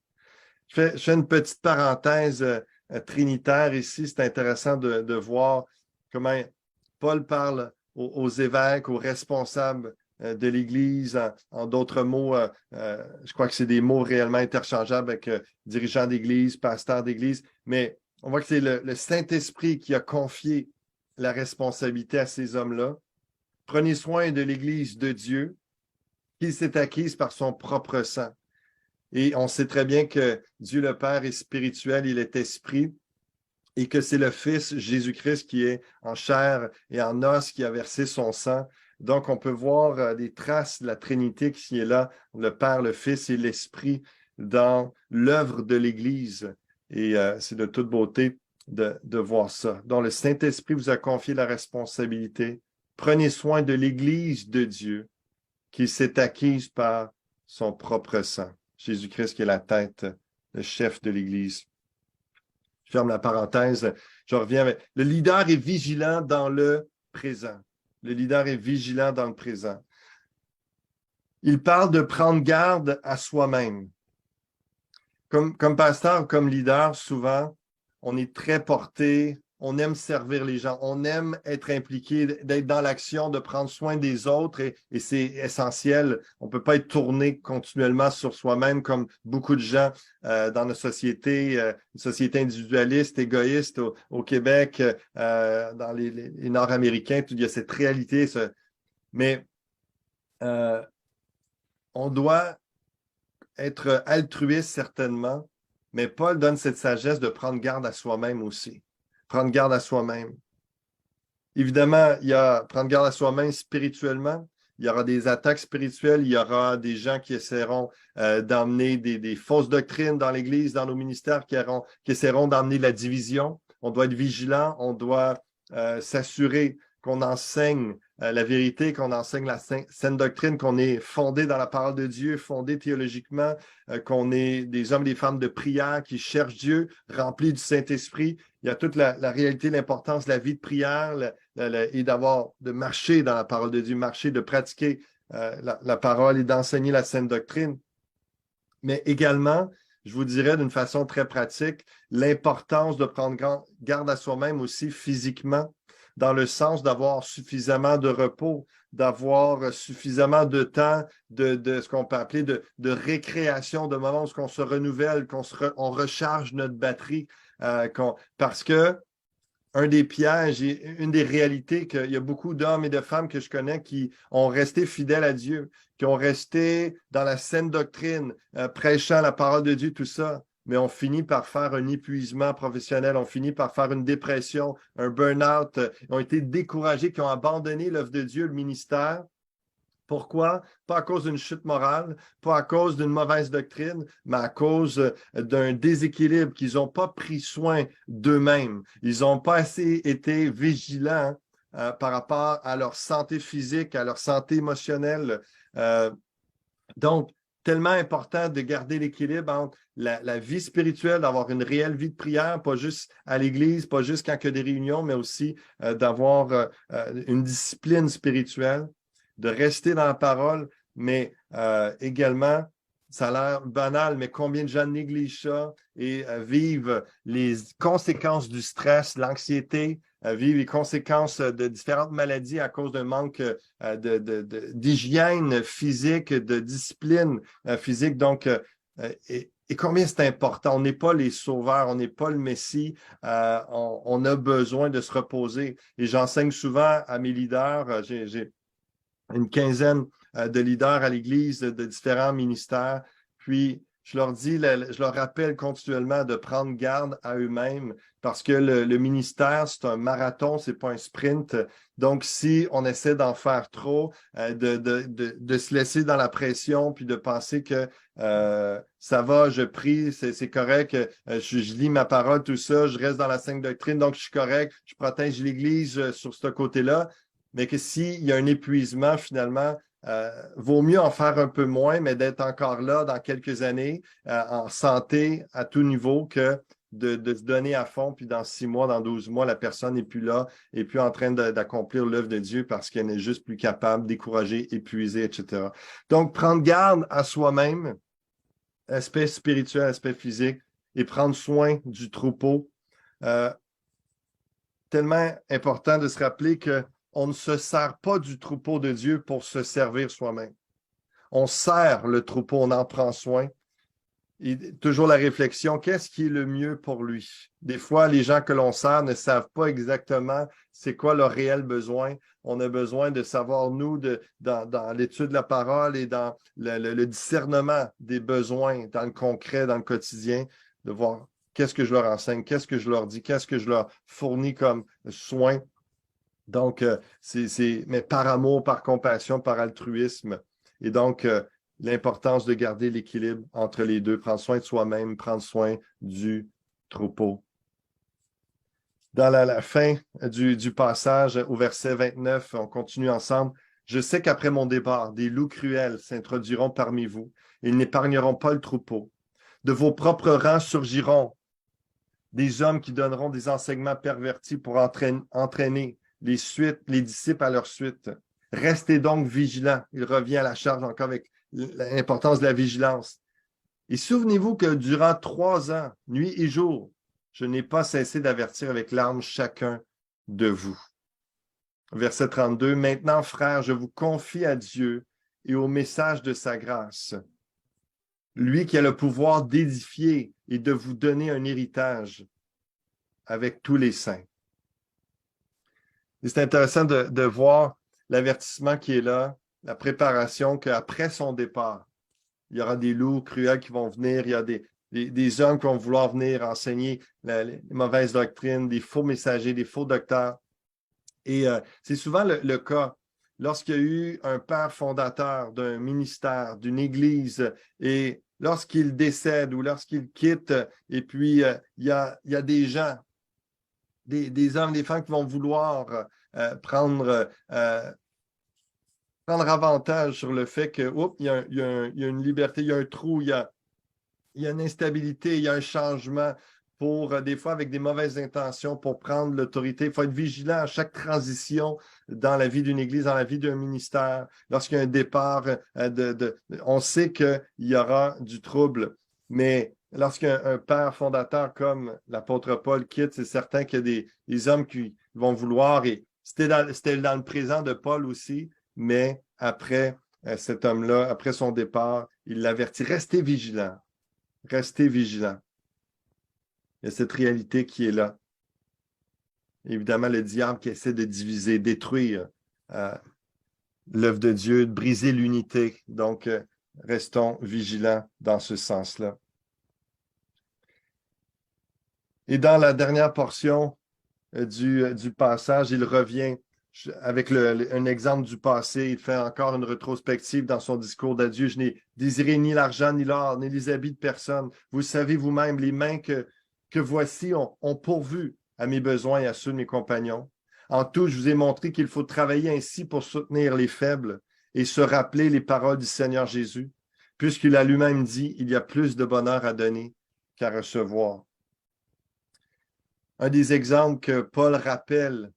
Je fais une petite parenthèse trinitaire ici. C'est intéressant de voir comment Paul parle aux évêques, aux responsables de l'Église. En d'autres mots, je crois que c'est des mots réellement interchangeables avec dirigeants d'Église, pasteurs d'Église, mais on voit que c'est le Saint-Esprit qui a confié la responsabilité à ces hommes-là. Prenez soin de l'Église de Dieu qui s'est acquise par son propre sang. Et on sait très bien que Dieu le Père est spirituel, il est esprit, et que c'est le Fils Jésus-Christ qui est en chair et en os qui a versé son sang. Donc, on peut voir des traces de la Trinité qui est là, le Père, le Fils et l'Esprit dans l'œuvre de l'Église. Et c'est de toute beauté de voir ça. Donc, le Saint-Esprit vous a confié la responsabilité. Prenez soin de l'Église de Dieu qui s'est acquise par son propre sang. Jésus-Christ qui est la tête le chef de l'Église. Je ferme la parenthèse. Je reviens avec... Le leader est vigilant dans le présent. Le leader est vigilant dans le présent. Il parle de prendre garde à soi-même. Comme pasteur, comme leader, souvent, on est très porté, on aime servir les gens, on aime être impliqué, d'être dans l'action, de prendre soin des autres et c'est essentiel. On ne peut pas être tourné continuellement sur soi-même comme beaucoup de gens dans notre société, une société individualiste, égoïste au Québec, dans les Nord-Américains, il y a cette réalité. Mais on doit être altruiste, certainement, mais Paul donne cette sagesse de prendre garde à soi-même aussi. Prendre garde à soi-même. Évidemment, il y a prendre garde à soi-même spirituellement. Il y aura des attaques spirituelles, il y aura des gens qui essaieront d'emmener des fausses doctrines dans l'Église, dans nos ministères, qui essaieront d'emmener la division. On doit être vigilant, on doit s'assurer qu'on enseigne la vérité, qu'on enseigne la saine doctrine, qu'on est fondé dans la parole de Dieu, fondé théologiquement, qu'on est des hommes et des femmes de prière qui cherchent Dieu, remplis du Saint-Esprit. Il y a toute la réalité, l'importance de la vie de prière et de marcher dans la parole de Dieu, marcher, de pratiquer la parole et d'enseigner la saine doctrine. Mais également, je vous dirais d'une façon très pratique, l'importance de prendre garde à soi-même aussi physiquement, dans le sens d'avoir suffisamment de repos, d'avoir suffisamment de temps de ce qu'on peut appeler de récréation, de moments où on se renouvelle, on recharge notre batterie, parce que un des pièges et une des réalités qu'il y a beaucoup d'hommes et de femmes que je connais qui ont resté fidèles à Dieu, qui ont resté dans la saine doctrine, prêchant la parole de Dieu, tout ça, mais on finit par faire un épuisement professionnel, on finit par faire une dépression, un burn-out, ont été découragés, qui ont abandonné l'œuvre de Dieu, le ministère. Pourquoi? Pas à cause d'une chute morale, pas à cause d'une mauvaise doctrine, mais à cause d'un déséquilibre, qu'ils n'ont pas pris soin d'eux-mêmes. Ils n'ont pas assez été vigilants par rapport à leur santé physique, à leur santé émotionnelle. Donc, tellement important de garder l'équilibre entre la vie spirituelle, d'avoir une réelle vie de prière, pas juste à l'église, pas juste quand il y a des réunions, mais aussi d'avoir une discipline spirituelle, de rester dans la parole, mais également, ça a l'air banal, mais combien de gens négligent ça et vivent les conséquences du stress, l'anxiété, vivent les conséquences de différentes maladies à cause d'un manque d'hygiène physique, de discipline physique. Donc, et combien c'est important. On n'est pas les sauveurs, on n'est pas le Messie. On a besoin de se reposer. Et j'enseigne souvent à mes leaders, j'ai une quinzaine de leaders à l'Église de différents ministères. Puis, je leur rappelle continuellement de prendre garde à eux-mêmes parce que le ministère, c'est un marathon, c'est pas un sprint. Donc, si on essaie d'en faire trop, de se laisser dans la pression puis de penser que ça va, je prie, c'est correct, je lis ma parole, tout ça, je reste dans la saine doctrine, donc je suis correct, je protège l'Église sur ce côté-là. Mais que s'il y a un épuisement, finalement, vaut mieux en faire un peu moins, mais d'être encore là dans quelques années, en santé à tout niveau, que de se donner à fond, puis dans 6 mois, dans 12 mois, la personne n'est plus là, n'est plus en train d'accomplir l'œuvre de Dieu parce qu'elle n'est juste plus capable, découragée, épuisée, etc. Donc, prendre garde à soi-même, aspect spirituel, aspect physique, et prendre soin du troupeau. Tellement important de se rappeler que on ne se sert pas du troupeau de Dieu pour se servir soi-même. On sert le troupeau, on en prend soin. Et toujours la réflexion, qu'est-ce qui est le mieux pour lui? Des fois, les gens que l'on sert ne savent pas exactement c'est quoi leur réel besoin. On a besoin de savoir, nous, dans l'étude de la parole et dans le discernement des besoins, dans le concret, dans le quotidien, de voir qu'est-ce que je leur enseigne, qu'est-ce que je leur dis, qu'est-ce que je leur fournis comme soin. Donc, mais par amour, par compassion, par altruisme. Et donc, l'importance de garder l'équilibre entre les deux, prendre soin de soi-même, prendre soin du troupeau. Dans la fin du passage, au verset 29, on continue ensemble. « Je sais qu'après mon départ, des loups cruels s'introduiront parmi vous. Ils n'épargneront pas le troupeau. De vos propres rangs surgiront des hommes qui donneront des enseignements pervertis pour entraîner les disciples à leur suite. Restez donc vigilants. Il revient à la charge encore avec l'importance de la vigilance. Et souvenez-vous que durant 3 ans, nuit et jour, je n'ai pas cessé d'avertir avec larmes chacun de vous. Verset 32. Maintenant, frères, je vous confie à Dieu et au message de sa grâce. Lui qui a le pouvoir d'édifier et de vous donner un héritage avec tous les saints. Et c'est intéressant de voir l'avertissement qui est là, la préparation qu'après son départ, il y aura des loups cruels qui vont venir, il y a des hommes qui vont vouloir venir enseigner les mauvaises doctrines, des faux messagers, des faux docteurs. Et c'est souvent le cas. Lorsqu'il y a eu un père fondateur d'un ministère, d'une église, et lorsqu'il décède ou lorsqu'il quitte, et puis il y a des gens, des hommes, des femmes qui vont vouloir prendre avantage sur le fait que, il y a une liberté, il y a un trou, il y a une instabilité, il y a un changement pour, des fois, avec des mauvaises intentions, pour prendre l'autorité. Il faut être vigilant à chaque transition dans la vie d'une église, dans la vie d'un ministère. Lorsqu'il y a un départ, on sait qu'il y aura du trouble, mais lorsqu'un père fondateur comme l'apôtre Paul quitte, c'est certain qu'il y a des hommes qui vont vouloir, et c'était dans le présent de Paul aussi, mais après cet homme-là, après son départ, il l'avertit, restez vigilants, restez vigilants. Il y a cette réalité qui est là. Évidemment, le diable qui essaie de diviser, détruire l'œuvre de Dieu, de briser l'unité. Donc, restons vigilants dans ce sens-là. Et dans la dernière portion du passage, il revient avec un exemple du passé. Il fait encore une rétrospective dans son discours d'adieu. Je n'ai désiré ni l'argent, ni l'or, ni les habits de personne. Vous savez vous-même, les mains que voici ont pourvu à mes besoins et à ceux de mes compagnons. En tout, je vous ai montré qu'il faut travailler ainsi pour soutenir les faibles et se rappeler les paroles du Seigneur Jésus, puisqu'il a lui-même dit, il y a plus de bonheur à donner qu'à recevoir. Un des exemples que Paul rappelle,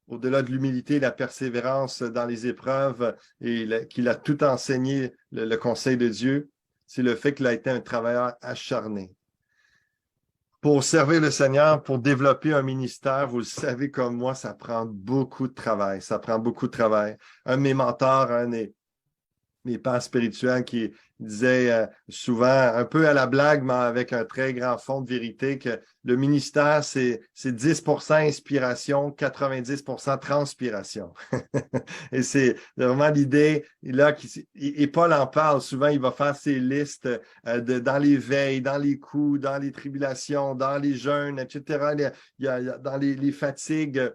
au-delà de l'humilité et la persévérance dans les épreuves, et qu'il a tout enseigné, le conseil de Dieu, c'est le fait qu'il a été un travailleur acharné. Pour servir le Seigneur, pour développer un ministère, vous le savez comme moi, ça prend beaucoup de travail. Ça prend beaucoup de travail. Un de mes mentors, un des mes pères spirituels qui disaient souvent, un peu à la blague, mais avec un très grand fond de vérité, que le ministère, c'est 10% inspiration, 90% transpiration. Et c'est vraiment l'idée, là, et Paul en parle souvent, il va faire ses listes dans les veilles, dans les coups, dans les tribulations, dans les jeûnes, etc. Il y a dans les fatigues.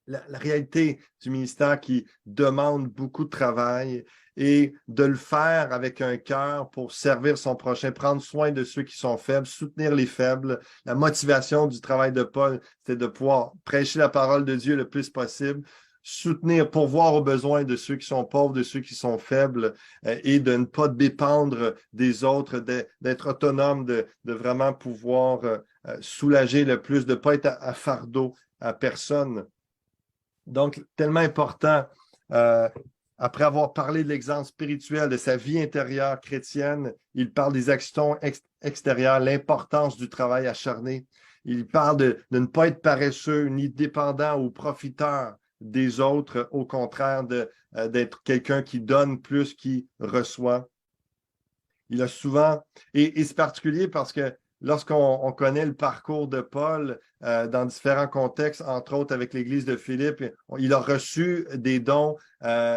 La réalité du ministère qui demande beaucoup de travail et de le faire avec un cœur pour servir son prochain, prendre soin de ceux qui sont faibles, soutenir les faibles. La motivation du travail de Paul, c'est de pouvoir prêcher la parole de Dieu le plus possible, soutenir, pourvoir aux besoins de ceux qui sont pauvres, de ceux qui sont faibles et de ne pas dépendre des autres, d'être autonome, de vraiment pouvoir soulager le plus, de ne pas être à fardeau à personne. Donc, tellement important, après avoir parlé de l'exemple spirituel, de sa vie intérieure chrétienne, il parle des actions extérieures, l'importance du travail acharné. Il parle de ne pas être paresseux, ni dépendant ou profiteur des autres, au contraire d'être quelqu'un qui donne plus qu'il reçoit. Il a souvent, et c'est particulier parce que lorsqu'on connaît le parcours de Paul dans différents contextes, entre autres avec l'Église de Philippe, il a reçu des dons,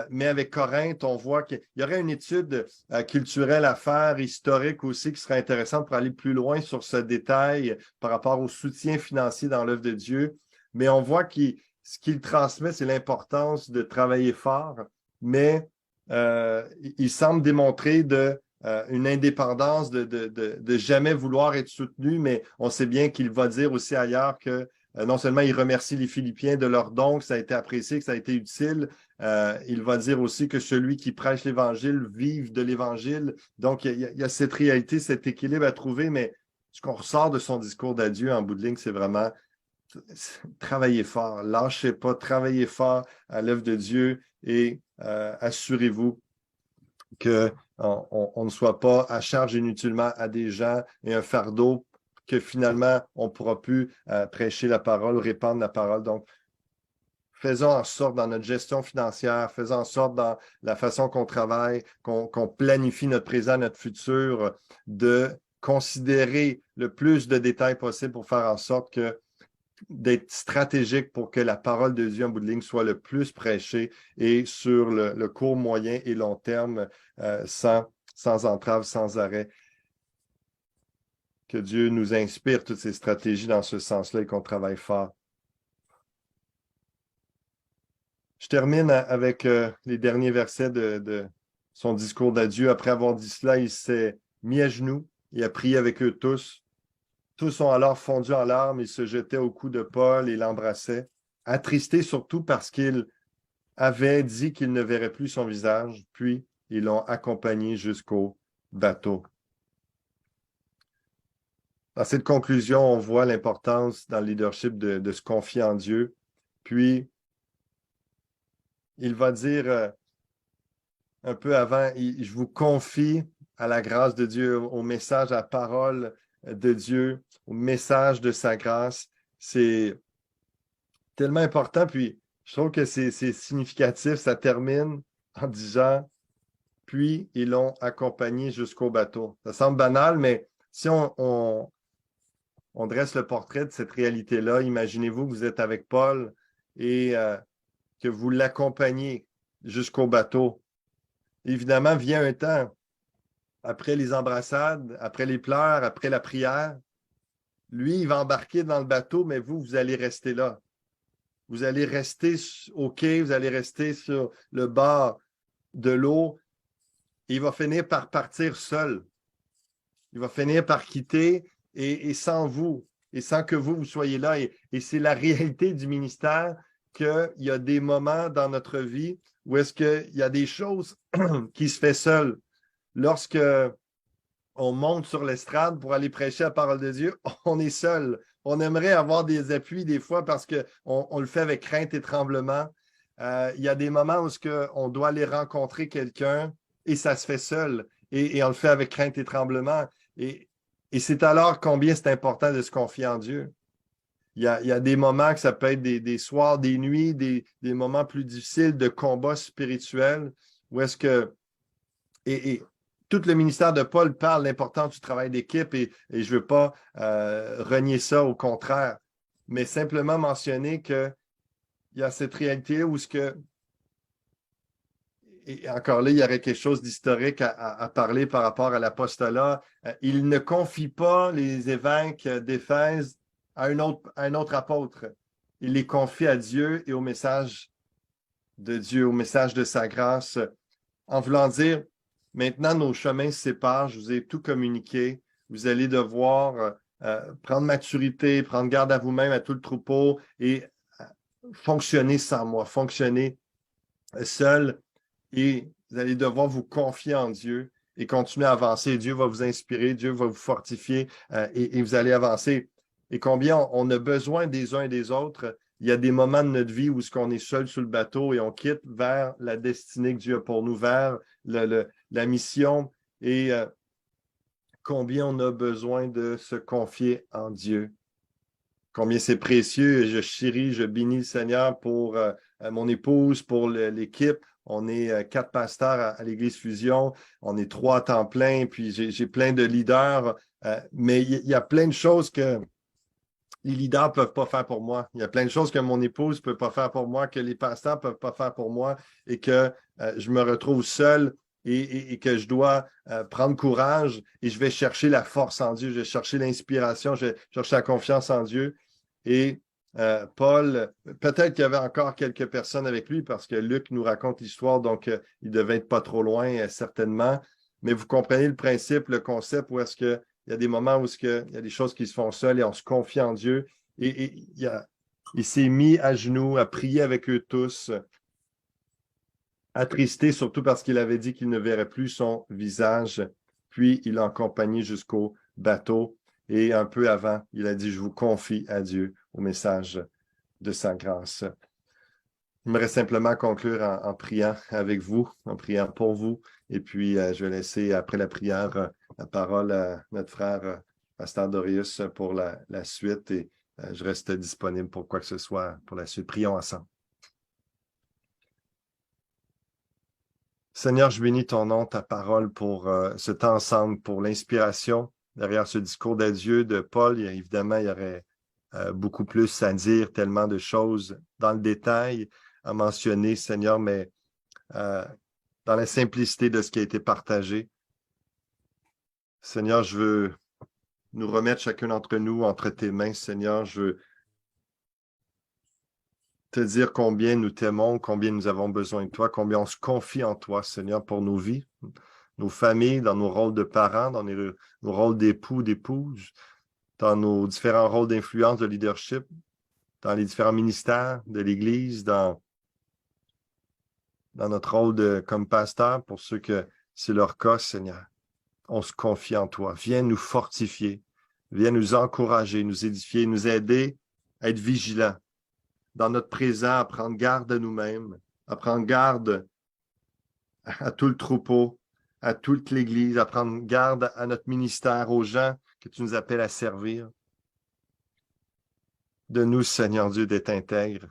mais avec Corinthe, on voit qu'il y aurait une étude culturelle à faire, historique aussi, qui serait intéressante pour aller plus loin sur ce détail par rapport au soutien financier dans l'œuvre de Dieu. Mais on voit que ce qu'il transmet, c'est l'importance de travailler fort, mais il semble démontrer une indépendance de jamais vouloir être soutenu, mais on sait bien qu'il va dire aussi ailleurs que non seulement il remercie les Philippiens de leur don, que ça a été apprécié, que ça a été utile, il va dire aussi que celui qui prêche l'Évangile vive de l'Évangile. Donc, il y a cette réalité, cet équilibre à trouver, mais ce qu'on ressort de son discours d'adieu en bout de ligne, c'est vraiment travaillez fort, lâchez pas, travaillez fort à l'œuvre de Dieu et assurez-vous qu'on ne soit pas à charge inutilement à des gens et un fardeau que finalement on ne pourra plus prêcher la parole, répandre la parole. Donc, faisons en sorte dans notre gestion financière, faisons en sorte dans la façon qu'on travaille, qu'on planifie notre présent, notre futur, de considérer le plus de détails possible pour faire en sorte que d'être stratégique pour que la parole de Dieu en bout de ligne soit le plus prêchée et sur le court, moyen et long terme, sans entrave, sans arrêt. Que Dieu nous inspire toutes ces stratégies dans ce sens-là et qu'on travaille fort. Je termine avec les derniers versets de son discours d'adieu. Après avoir dit cela, il s'est mis à genoux et a prié avec eux tous. Tous ont alors fondu en larmes, ils se jetaient au cou de Paul et l'embrassaient, attristés surtout parce qu'il avait dit qu'il ne verrait plus son visage, puis ils l'ont accompagné jusqu'au bateau. Dans cette conclusion, on voit l'importance dans le leadership de se confier en Dieu. Puis, il va dire un peu avant, je vous confie à la grâce de Dieu, au message, à la parole de Dieu, au message de sa grâce. C'est tellement important. Puis, je trouve que c'est significatif. Ça termine en disant, puis ils l'ont accompagné jusqu'au bateau. Ça semble banal, mais si on dresse le portrait de cette réalité-là, imaginez-vous que vous êtes avec Paul et que vous l'accompagnez jusqu'au bateau. Évidemment, vient un temps, après les embrassades, après les pleurs, après la prière, lui, il va embarquer dans le bateau, mais vous allez rester là. Vous allez rester au quai, vous allez rester sur le bord de l'eau. Il va finir par partir seul. Il va finir par quitter et sans vous, et sans que vous soyez là. Et c'est la réalité du ministère qu'il y a des moments dans notre vie où est-ce qu'il y a des choses qui se fait seul. Lorsque on monte sur l'estrade pour aller prêcher la parole de Dieu, on est seul. On aimerait avoir des appuis des fois parce qu'on le fait avec crainte et tremblement. Il y a des moments où on doit aller rencontrer quelqu'un et ça se fait seul. Et on le fait avec crainte et tremblement. Et c'est alors combien c'est important de se confier en Dieu. Il y a des moments que ça peut être des soirs, des nuits, des moments plus difficiles de combat spirituel où est-ce que... Et tout le ministère de Paul parle de l'importance du travail d'équipe et je ne veux pas renier ça, au contraire, mais simplement mentionner qu'il y a cette réalité où ce que... Et encore là, il y aurait quelque chose d'historique à parler par rapport à l'apostolat. Il ne confie pas les évêques d'Éphèse à un autre apôtre. Il les confie à Dieu et au message de Dieu, au message de sa grâce, en voulant dire, maintenant nos chemins se séparent, je vous ai tout communiqué, vous allez devoir prendre maturité, prendre garde à vous-même, à tout le troupeau et fonctionner sans moi, fonctionner seul. Et vous allez devoir vous confier en Dieu et continuer à avancer. Dieu va vous inspirer, Dieu va vous fortifier et vous allez avancer. Et combien on a besoin des uns et des autres. Il y a des moments de notre vie où on est seul sur le bateau et on quitte vers la destinée que Dieu a pour nous, vers la mission. Et combien on a besoin de se confier en Dieu. Combien c'est précieux. Je chéris, je bénis le Seigneur pour mon épouse, pour l'équipe. On est 4 pasteurs à l'Église Fusion. On est 3 à temps plein. Puis j'ai plein de leaders. Mais il y a plein de choses que les leaders ne peuvent pas faire pour moi. Il y a plein de choses que mon épouse ne peut pas faire pour moi, que les pasteurs ne peuvent pas faire pour moi et que je me retrouve seul et que je dois prendre courage et je vais chercher la force en Dieu, je vais chercher l'inspiration, je vais chercher la confiance en Dieu. Et Paul, peut-être qu'il y avait encore quelques personnes avec lui parce que Luc nous raconte l'histoire, donc il devait être pas trop loin, certainement. Mais vous comprenez le principe, le concept où est-ce qu'il y a des moments où il y a des choses qui se font seules et on se confie en Dieu Et il s'est mis à genoux, à prier avec eux tous, attristé surtout parce qu'il avait dit qu'il ne verrait plus son visage. Puis il l'a accompagné jusqu'au bateau. Et un peu avant, il a dit, je vous confie à Dieu au message de sa grâce. J'aimerais simplement conclure en priant avec vous, en priant pour vous. Et puis, je vais laisser, après la prière, la parole à notre frère, Pasteur Dorius, pour la suite. Et je reste disponible pour quoi que ce soit pour la suite. Prions ensemble. Seigneur, je bénis ton nom, ta parole pour ce temps ensemble, pour l'inspiration. Derrière ce discours d'adieu de Paul, évidemment, il y aurait beaucoup plus à dire, tellement de choses dans le détail à mentionner, Seigneur, mais dans la simplicité de ce qui a été partagé. Seigneur, je veux nous remettre chacun d'entre nous entre tes mains, Seigneur. Je veux te dire combien nous t'aimons, combien nous avons besoin de toi, combien on se confie en toi, Seigneur, pour nos vies, nos familles, dans nos rôles de parents, dans nos rôles d'époux, d'épouses, dans nos différents rôles d'influence, de leadership, dans les différents ministères de l'Église, dans notre rôle comme pasteur, pour ceux que c'est leur cas, Seigneur. On se confie en toi. Viens nous fortifier, viens nous encourager, nous édifier, nous aider à être vigilants dans notre présent, à prendre garde à nous-mêmes, à prendre garde à tout le troupeau, à toute l'Église, à prendre garde à notre ministère, aux gens que tu nous appelles à servir. De nous, Seigneur Dieu, d'être intègres,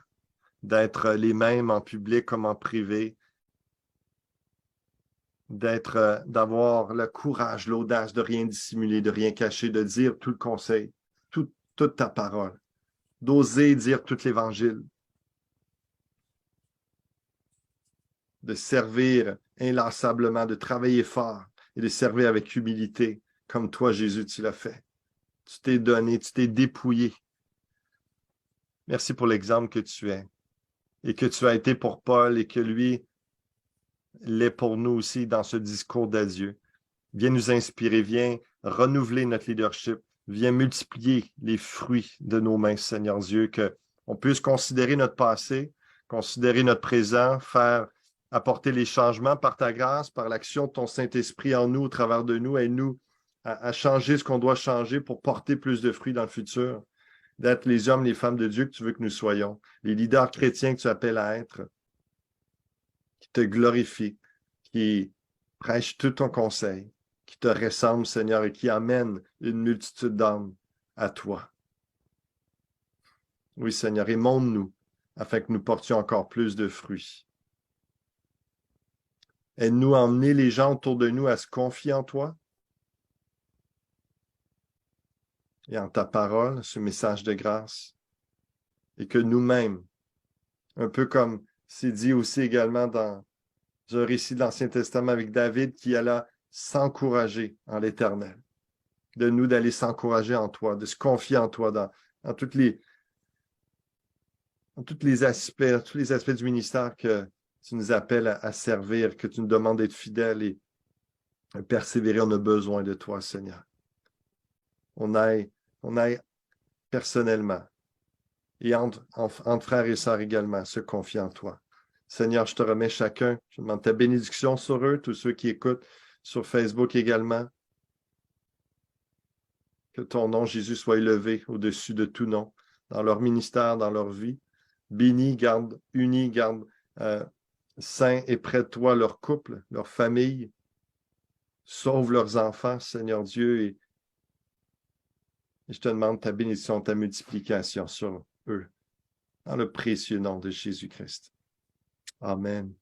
d'être les mêmes en public comme en privé, d'avoir le courage, l'audace de rien dissimuler, de rien cacher, de dire tout le conseil, toute ta parole, d'oser dire tout l'Évangile, de servir inlassablement, de travailler fort et de servir avec humilité, comme toi, Jésus, tu l'as fait. Tu t'es donné, tu t'es dépouillé. Merci pour l'exemple que tu es et que tu as été pour Paul et que lui l'est pour nous aussi dans ce discours d'adieu. Viens nous inspirer, viens renouveler notre leadership, viens multiplier les fruits de nos mains, Seigneur Dieu, qu'on puisse considérer notre passé, considérer notre présent, apporter les changements par ta grâce, par l'action de ton Saint-Esprit en nous, au travers de nous, aide-nous à changer ce qu'on doit changer pour porter plus de fruits dans le futur, d'être les hommes, les femmes de Dieu que tu veux que nous soyons, les leaders chrétiens que tu appelles à être, qui te glorifient, qui prêchent tout ton conseil, qui te ressemblent, Seigneur, et qui amènent une multitude d'âmes à toi. Oui, Seigneur, émonde-nous afin que nous portions encore plus de fruits. Aide-nous à emmener les gens autour de nous à se confier en toi et en ta parole, ce message de grâce, et que nous-mêmes, un peu comme c'est dit aussi également dans un récit de l'Ancien Testament avec David qui alla s'encourager en l'Éternel, de nous d'aller s'encourager en toi, de se confier en toi dans tous les aspects du ministère que tu nous appelles à servir, que tu nous demandes d'être fidèles et à persévérer. On a besoin de toi, Seigneur. On aille personnellement et entre frères et sœurs également, se confier en toi. Seigneur, je te remets chacun. Je demande ta bénédiction sur eux, tous ceux qui écoutent sur Facebook également. Que ton nom, Jésus, soit élevé au-dessus de tout nom, dans leur ministère, dans leur vie. Bénis, garde, unis, garde saints et près de toi leur couple, leur famille. Sauve leurs enfants, Seigneur Dieu, et je te demande ta bénédiction, ta multiplication sur eux, dans le précieux nom de Jésus-Christ. Amen.